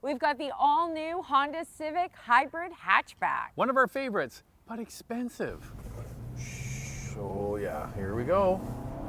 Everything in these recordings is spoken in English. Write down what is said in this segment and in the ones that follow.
We've got the all-new Honda Civic Hybrid Hatchback. One of our favorites, but expensive. Oh yeah, here we go.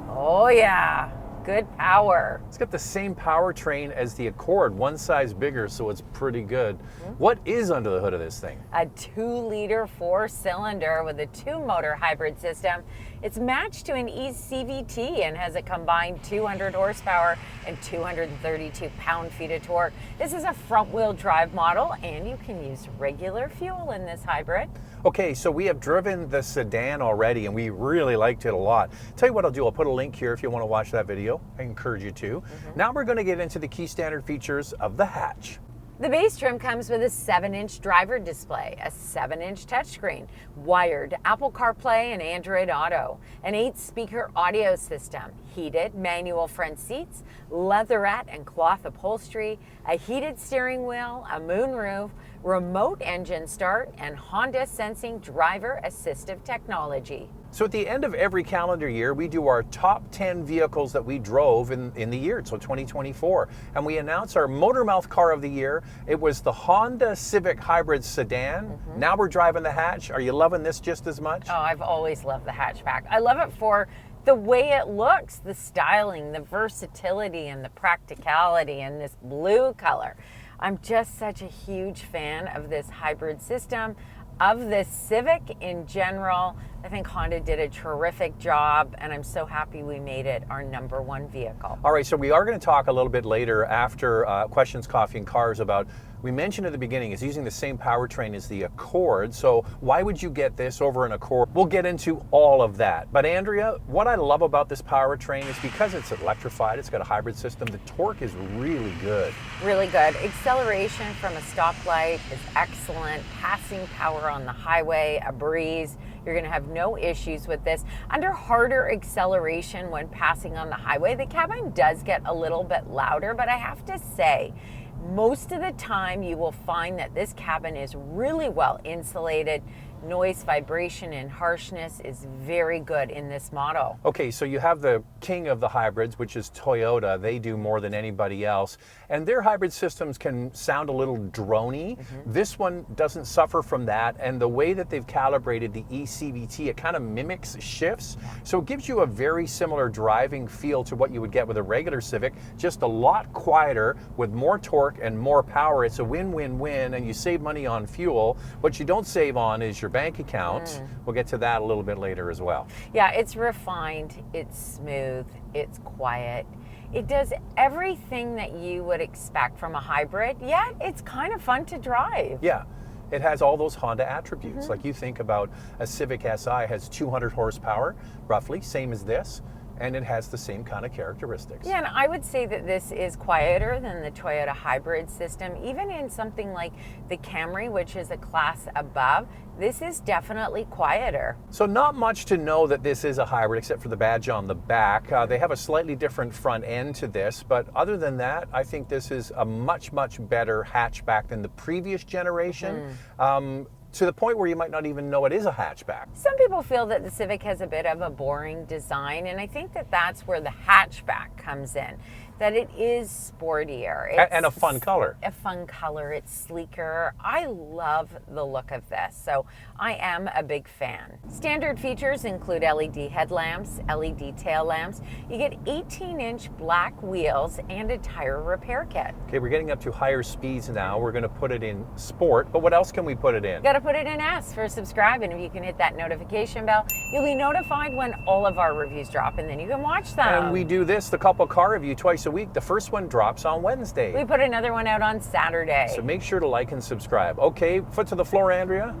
Oh yeah, good power. It's got the same powertrain as the Accord, one size bigger, so it's pretty good. What is under the hood of this thing? A 2-liter 4-cylinder with a 2-motor hybrid system. It's matched to an e-CVT and has a combined 200 horsepower and 232 pound-feet of torque. This is a front-wheel drive model, and you can use regular fuel in this hybrid. Okay, so we have driven the sedan already, and we really liked it a lot. Tell you what I'll do, I'll put a link here if you want to watch that video. I encourage you to. Now we're going to get into the key standard features of the hatch. The base trim comes with a 7-inch driver display, a 7-inch touchscreen, wired Apple CarPlay and Android Auto, an 8-speaker audio system, heated manual front seats, leatherette and cloth upholstery, a heated steering wheel, a moonroof, remote engine start, and Honda Sensing driver assistive technology. So at the end of every calendar year, we do our top 10 vehicles that we drove in the year, so 2024. And we announce our Motormouth Car of the Year. It was the Honda Civic Hybrid Sedan. Now we're driving the hatch. Are you loving this just as much? Oh, I've always loved the hatchback. I love it for the way it looks, the styling, the versatility, and the practicality, and this blue color. I'm just such a huge fan of this hybrid system, of this Civic in general. I think Honda did a terrific job, and I'm so happy we made it our #1 vehicle. All right, so we are going to talk a little bit later after Questions, Coffee, and Cars about, we mentioned at the beginning, it's using the same powertrain as the Accord, so why would you get this over an Accord? We'll get into all of that. But Andrea, what I love about this powertrain is because it's electrified, it's got a hybrid system, the torque is really good. Really good. Acceleration from a stoplight is excellent. Passing power on the highway, a breeze. You're going to have no issues with this. Under harder acceleration when passing on the highway, the cabin does get a little bit louder, but I have to say, most of the time you will find that this cabin is really well insulated. Noise, vibration, and harshness is very good in this model. Okay, so you have the king of the hybrids, which is Toyota. They do more than anybody else. And their hybrid systems can sound a little droney. This one doesn't suffer from that. And the way that they've calibrated the e-CVT, it kind of mimics shifts. So it gives you a very similar driving feel to what you would get with a regular Civic, just a lot quieter with more torque and more power. It's a win-win-win, and you save money on fuel. What you don't save on is your bank account. We'll get to that a little bit later as well. Yeah, it's refined, it's smooth, it's quiet. It does everything that you would expect from a hybrid, yet it's kind of fun to drive. Yeah. It has all those Honda attributes. Like you think about a Civic Si has 200 horsepower, roughly, same as this. And it has the same kind of characteristics. Yeah, and I would say that this is quieter than the Toyota hybrid system. Even in something like the Camry, which is a class above, this is definitely quieter. So not much to know that this is a hybrid except for the badge on the back. They have a slightly different front end to this, but other than that, I think this is a much, much better hatchback than the previous generation. To the point where you might not even know it is a hatchback. Some people feel that the Civic has a bit of a boring design, and I think that that's where the hatchback comes in, that it is sportier. And a fun color. A fun color, it's sleeker. I love the look of this, so I am a big fan. Standard features include LED headlamps, LED tail lamps. You get 18-inch black wheels and a tire repair kit. Okay, we're getting up to higher speeds now. We're gonna put it in Sport, but what else can we put it in? Gotta put it in S for subscribe, and if you can hit that notification bell, you'll be notified when all of our reviews drop, and then you can watch them. And we do this, the couple car review, twice a week. The first one drops on Wednesday. We put another one out on Saturday. So make sure to like and subscribe. Okay, foot to the floor, Andrea.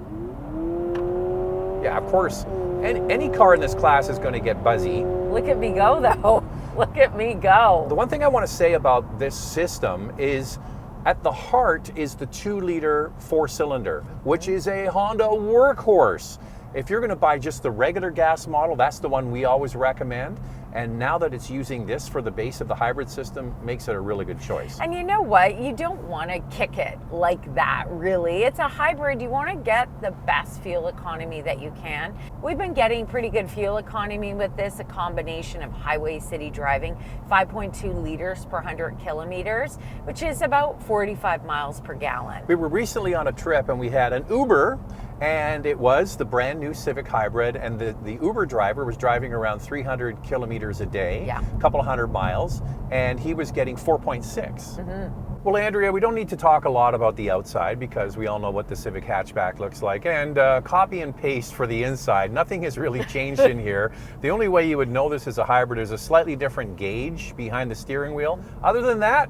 Yeah, of course. Any car in this class is going to get buzzy. Look at me go, though. Look at me go. The one thing I want to say about this system is at the heart is the 2-liter 4-cylinder, which is a Honda workhorse. If you're going to buy just the regular gas model, that's the one we always recommend. And now that it's using this for the base of the hybrid system, makes it a really good choice. And you know what? You don't want to kick it like that, really. It's a hybrid. You want to get the best fuel economy that you can. We've been getting pretty good fuel economy with this, a combination of highway city driving, 5.2 liters per 100 kilometers, which is about 45 miles per gallon. We were recently on a trip and we had an Uber, and it was the brand new Civic Hybrid, and the Uber driver was driving around 300 kilometers a day, a couple of 100 miles, and he was getting 4.6. Well, Andrea, we don't need to talk a lot about the outside because we all know what the Civic Hatchback looks like, and copy and paste for the inside. Nothing has really changed in here. The only way you would know this is a hybrid is a slightly different gauge behind the steering wheel. Other than that,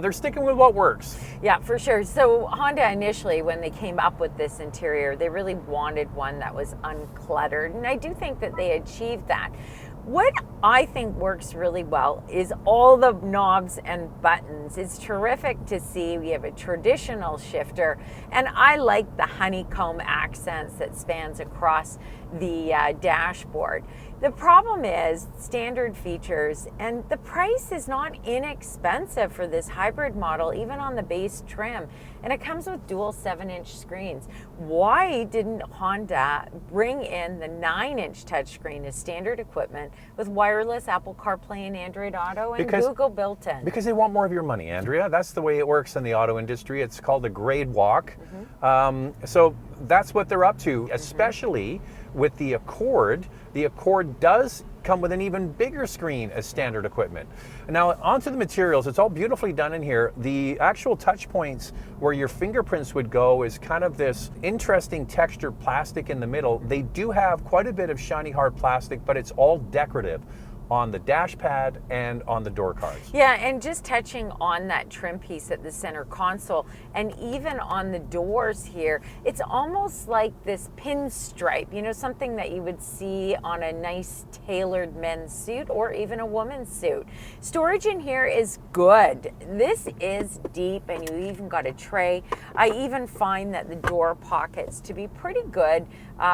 they're sticking with what works. Yeah, for sure. So Honda initially, when they came up with this interior, they really wanted one that was uncluttered, and I do think that they achieved that. What I think works really well is all the knobs and buttons. It's terrific to see. We have a traditional shifter, and I like the honeycomb accents that spans across the dashboard. The problem is standard features, and the price is not inexpensive for this hybrid model, even on the base trim, and it comes with dual 7-inch screens. Why didn't Honda bring in the 9-inch touchscreen as standard equipment with wireless Apple CarPlay and Android Auto and Google built-in? Because they want more of your money, Andrea. That's the way it works in the auto industry. It's called a grade walk. So that's what they're up to, especially with the Accord. The Accord does come with an even bigger screen as standard equipment. Now, onto the materials. It's all beautifully done in here. The actual touch points where your fingerprints would go is kind of this interesting textured plastic in the middle. They do have quite a bit of shiny hard plastic, but it's all decorative on the dash pad and on the door cards. Yeah, and just touching on that trim piece at the center console and even on the doors here, it's almost like this pinstripe, you know, something that you would see on a nice tailored men's suit or even a woman's suit. Storage in here is good. This is deep, and you even got a tray. I even find that the door pockets to be pretty good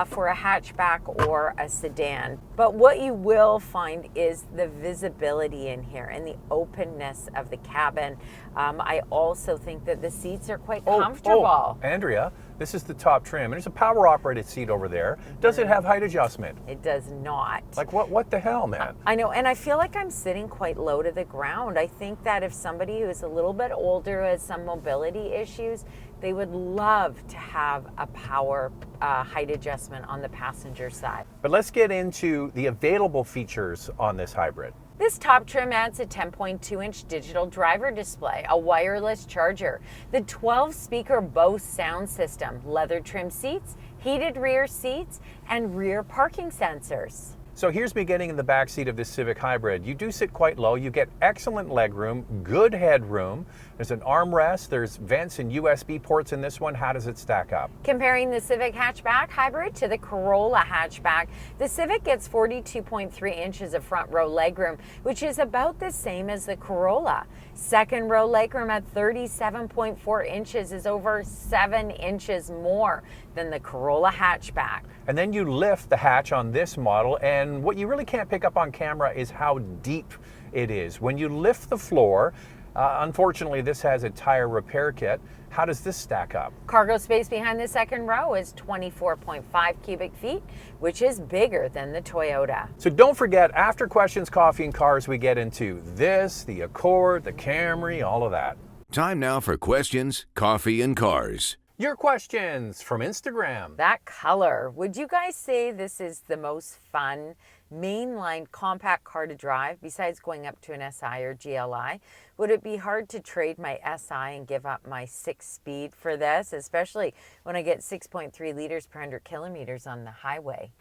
for a hatchback or a sedan. But what you will find is the visibility in here and the openness of the cabin. I also think that the seats are quite comfortable. Andrea, this is the top trim, and there's a power operated seat over there. Does it have height adjustment? It does not. Like what the hell, man? I know, and I feel like I'm sitting quite low to the ground. I think that if somebody who is a little bit older, has some mobility issues, they would love to have a power height adjustment on the passenger side. But let's get into the available features on this hybrid. This top trim adds a 10.2-inch digital driver display, a wireless charger, the 12-speaker Bose sound system, leather trim seats, heated rear seats, and rear parking sensors. So here's me getting in the back seat of this Civic Hybrid. You do sit quite low. You get excellent leg room, good headroom. There's an armrest. There's vents and USB ports in this one. How does it stack up? Comparing the Civic Hatchback Hybrid to the Corolla Hatchback, the Civic gets 42.3 inches of front row legroom, which is about the same as the Corolla. Second row legroom at 37.4 inches is over 7 inches more than the Corolla Hatchback. And then you lift the hatch on this model, and what you really can't pick up on camera is how deep it is. When you lift the floor, unfortunately this has a tire repair kit. How does this stack up? Cargo space behind the second row is 24.5 cubic feet, which is bigger than the Toyota. So don't forget, after questions, coffee, and cars, we get into this, the Accord, the Camry, all of that. Time now for questions, coffee, and cars. Your questions from Instagram. That color, would you guys say this is the most fun mainline compact car to drive besides going up to an SI or GLI? Would it be hard to trade my SI and give up my 6-speed for this, especially when I get 6.3 liters per 100 kilometers on the highway?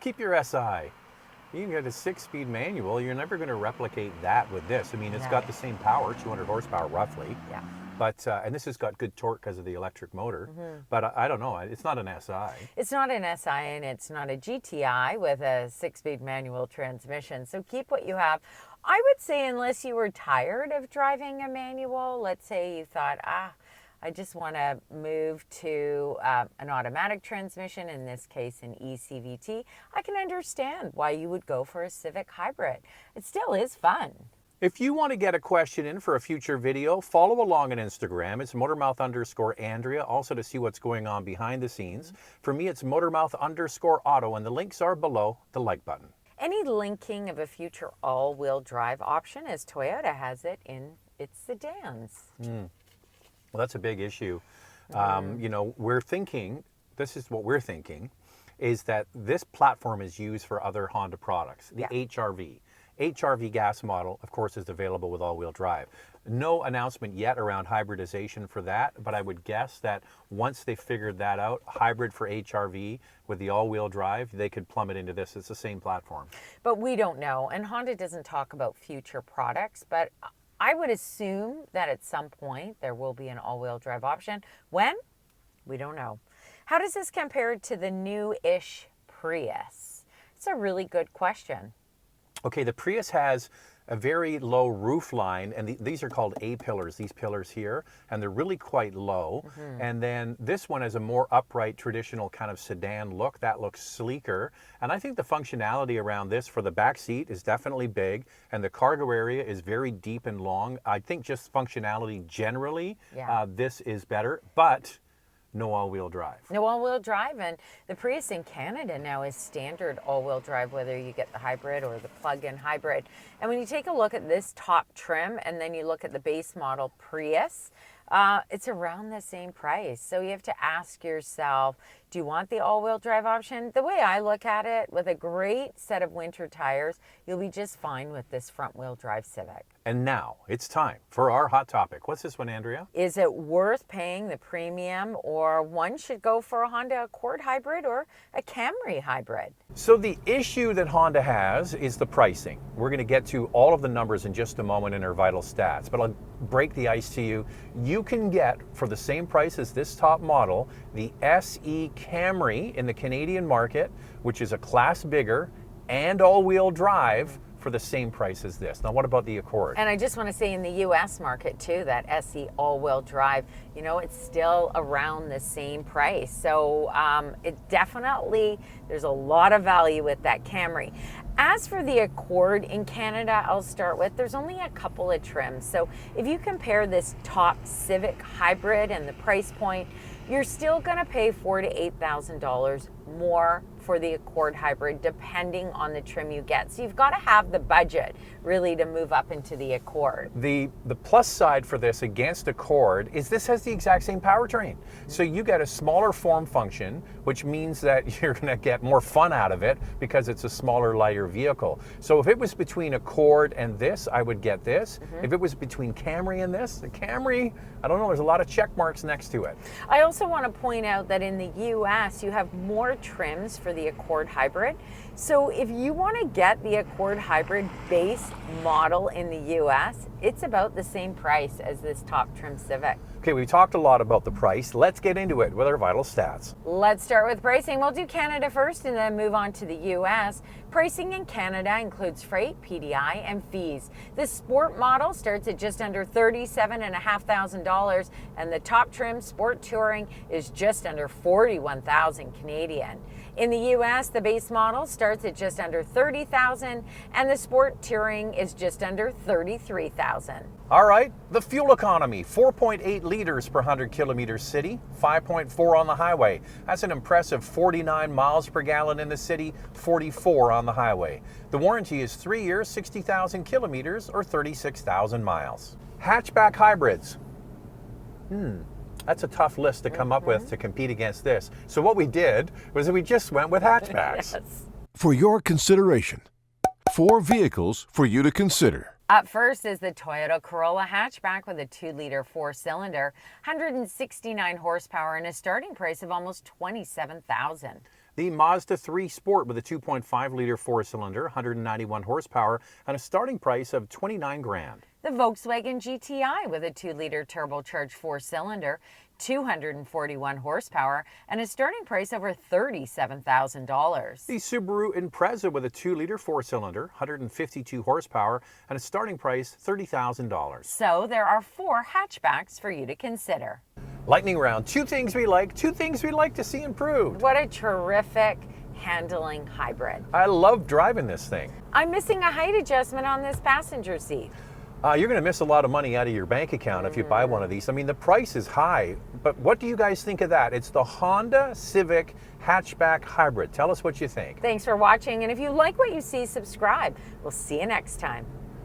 Keep your SI. You can get a 6-speed manual. You're never going to replicate that with this. I mean, it's got the same power, 200 horsepower roughly. Yeah. But, and this has got good torque because of the electric motor, but I don't know, it's not an SI. It's not an SI, and it's not a GTI with a 6-speed manual transmission, so keep what you have. I would say unless you were tired of driving a manual, let's say you thought, I just want to move to an automatic transmission, in this case an e-CVT, I can understand why you would go for a Civic Hybrid. It still is fun. If you want to get a question in for a future video, follow along on Instagram. It's Motormouth_Andrea, also to see what's going on behind the scenes. For me, it's Motormouth_Auto, and the links are below the like button. Any linking of a future all-wheel drive option, as Toyota has it in its sedans? Well, that's a big issue. You know, we're thinking, this is what we're thinking, is that this platform is used for other Honda products, the HR-V. HR-V gas model, of course, is available with all-wheel drive. No announcement yet around hybridization for that, but I would guess that once they figured that out, hybrid for HR-V with the all-wheel drive, they could plummet into this. It's the same platform. But we don't know, and Honda doesn't talk about future products, but I would assume that at some point there will be an all-wheel drive option. When? We don't know. How does this compare to the new-ish Prius? It's a really good question. Okay, the Prius has a very low roof line, and these are called A-pillars, these pillars here, and they're really quite low. And then this one has a more upright, traditional kind of sedan look. That looks sleeker. And I think the functionality around this for the back seat is definitely big, and the cargo area is very deep and long. I think just functionality generally, this is better, but no all-wheel drive. No all-wheel drive, and the Prius in Canada now is standard all-wheel drive, whether you get the hybrid or the plug-in hybrid. And when you take a look at this top trim and then you look at the base model Prius, it's around the same price. So you have to ask yourself, do you want the all-wheel drive option? The way I look at it, with a great set of winter tires, you'll be just fine with this front-wheel drive Civic. And now it's time for our hot topic. What's this one, Andrea? Is it worth paying the premium, or one should go for a Honda Accord Hybrid or a Camry Hybrid? So the issue that Honda has is the pricing. We're going to get to all of the numbers in just a moment in our vital stats, but I'll break the ice to you. You can get, for the same price as this top model, the SE Camry in the Canadian market, which is a class bigger and all-wheel drive, for the same price as this. Now, what about the Accord? And I just want to say in the U.S. market too, that SE all-wheel drive, you know, it's still around the same price. So it definitely, there's a lot of value with that Camry. As for the Accord in Canada, I'll start with, there's only a couple of trims. So if you compare this top Civic Hybrid and the price point, you're still going to pay $4,000 to $8,000 more for the Accord Hybrid, depending on the trim you get. So you've got to have the budget really to move up into the Accord. The plus side for this against Accord is this has the exact same powertrain. So you get a smaller form function, which means that you're going to get more fun out of it because it's a smaller, lighter vehicle. So if it was between Accord and this, I would get this. If it was between Camry and this, the Camry, I don't know, there's a lot of check marks next to it. I also want to point out that in the US, you have more trims for the Accord Hybrid. So if you want to get the Accord Hybrid base model in the US, it's about the same price as this top trim Civic. Okay, we talked a lot about the price. Let's get into it with our vital stats. Let's start with pricing. We'll do Canada first and then move on to the US. Pricing in Canada includes freight, PDI, and fees. The Sport model starts at just under $37,500, and the top trim Sport Touring is just under $41,000 Canadian. In the US, the base model starts at just under $30,000, and the Sport Touring is just under $33,000. All right, the fuel economy, 4.8 liters per 100 kilometers city, 5.4 on the highway. That's an impressive 49 miles per gallon in the city, 44 on the highway. The warranty is 3 years, 60,000 kilometers, or 36,000 miles. Hatchback hybrids. That's a tough list to come up with to compete against this. So what we did was we just went with hatchbacks. Yes. For your consideration, 4 vehicles for you to consider. Up first is the Toyota Corolla hatchback with a 2-liter 4-cylinder, 169 horsepower, and a starting price of almost $27,000. The Mazda 3 Sport with a 2.5-liter 4-cylinder, 191 horsepower, and a starting price of $29,000. The Volkswagen GTI with a 2-liter turbocharged 4-cylinder, 241 horsepower, and a starting price over $37,000. The Subaru Impreza with a 2-liter 4-cylinder, 152 horsepower, and a starting price $30,000. So there are 4 hatchbacks for you to consider. Lightning round, 2 things we like, 2 things we'd like to see improved. What a terrific handling hybrid. I love driving this thing. I'm missing a height adjustment on this passenger seat. You're going to miss a lot of money out of your bank account if you buy one of these. I mean, the price is high, but what do you guys think of that? It's the Honda Civic Hatchback Hybrid. Tell us what you think. Thanks for watching, and if you like what you see, subscribe. We'll see you next time.